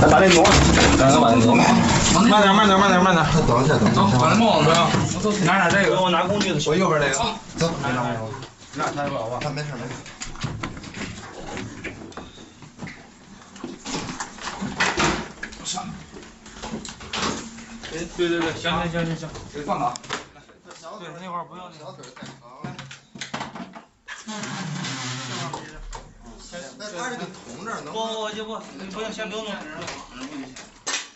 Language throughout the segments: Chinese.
咱把这挪，咱把这挪。慢点，慢点，慢点，慢点。等一下，等一下。走，把这帽子拿。拿这个。我拿工具的。我右边这个。走。那他说我。没事没事。上。对，行，给放哪？对，那会儿不要那个。那他这个桶这儿能？不用，先不用弄。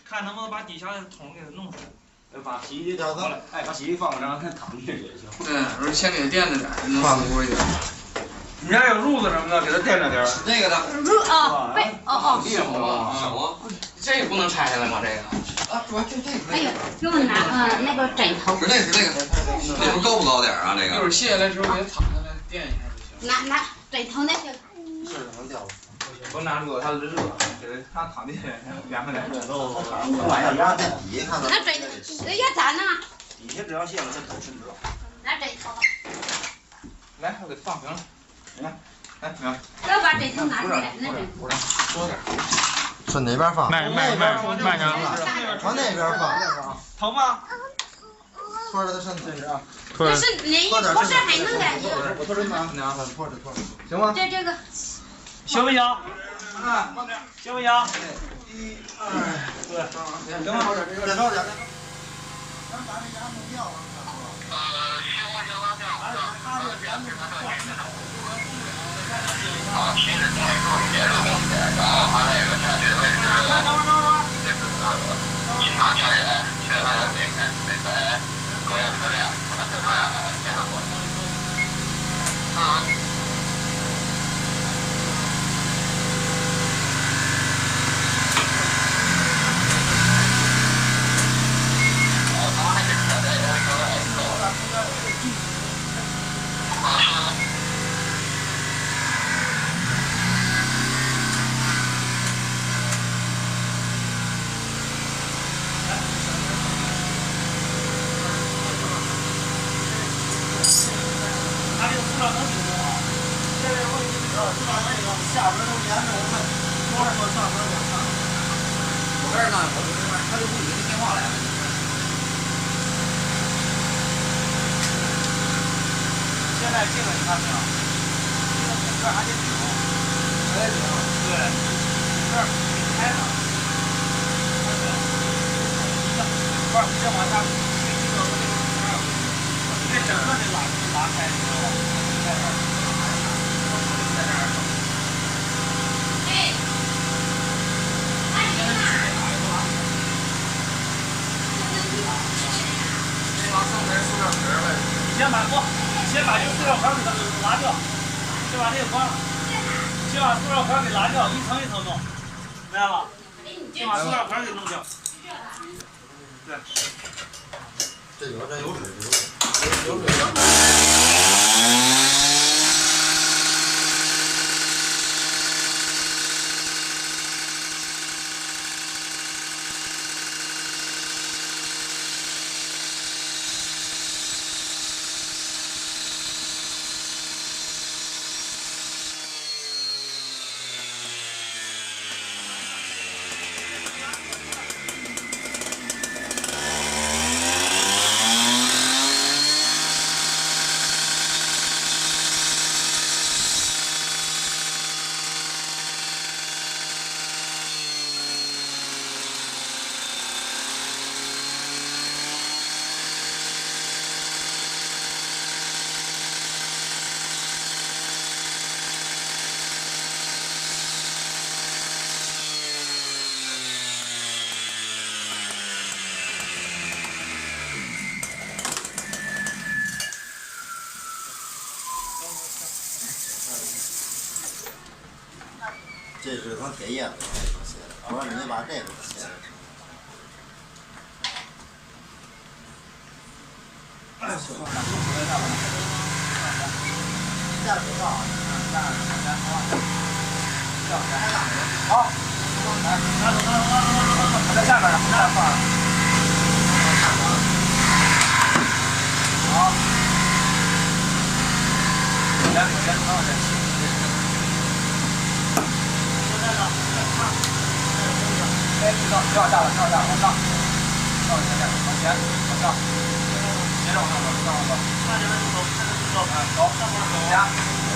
看能不能把底下的桶给它弄出来。把洗衣机调过来，把洗衣机放上，让它躺进去也行。对，我说先给它垫着点，能放多一点。你家有褥子什么的，给它垫着点。是这个的。地上吗？这个不能拆下来吗？这个？啊，主要就这个。哎呦，给我拿那个枕头。是这个，那不高不高点啊？这个。一会儿卸下来之后给它躺下来垫一下就行。拿枕头那个。是能掉。都拿住，它热，给它躺进去凉快点。晚上让在底下看看。那枕头要咋弄？底下只要卸了，它都伸直了。拿枕头。来，我给放平了。你看，来，明。要把枕头拿出来，那枕头。多点。顺哪边放？慢点。往那边放。疼吗？拖着他身体啊。不是你不是还能感觉？我拖着呢，拖着。行吗？这个。行不行？啊，行不行？1、2，对，行吗？再高点。现在进了，你看没有？这儿还得顶，还得顶，对，这儿没开呢。不是，你先往下，你这整个得拉开，你知道吧？在这儿，在这儿。哎，那你呢？这往上面塑料壳呗。先把这个塑料壳给它拉掉，先把这个先把塑料壳给拉掉，一层一层弄，明白吧？先把塑料壳给弄掉。对。这有水。有水。这是从铁叶子写的，我让人家把这个写的。下水道，好，拿在下边儿，拿放。好，来，先放这。现在呢，看。别往下了，别往下，往上，往前点，往前，往上，接着往上走，往上走。看着那个走，看着那个走，走，加。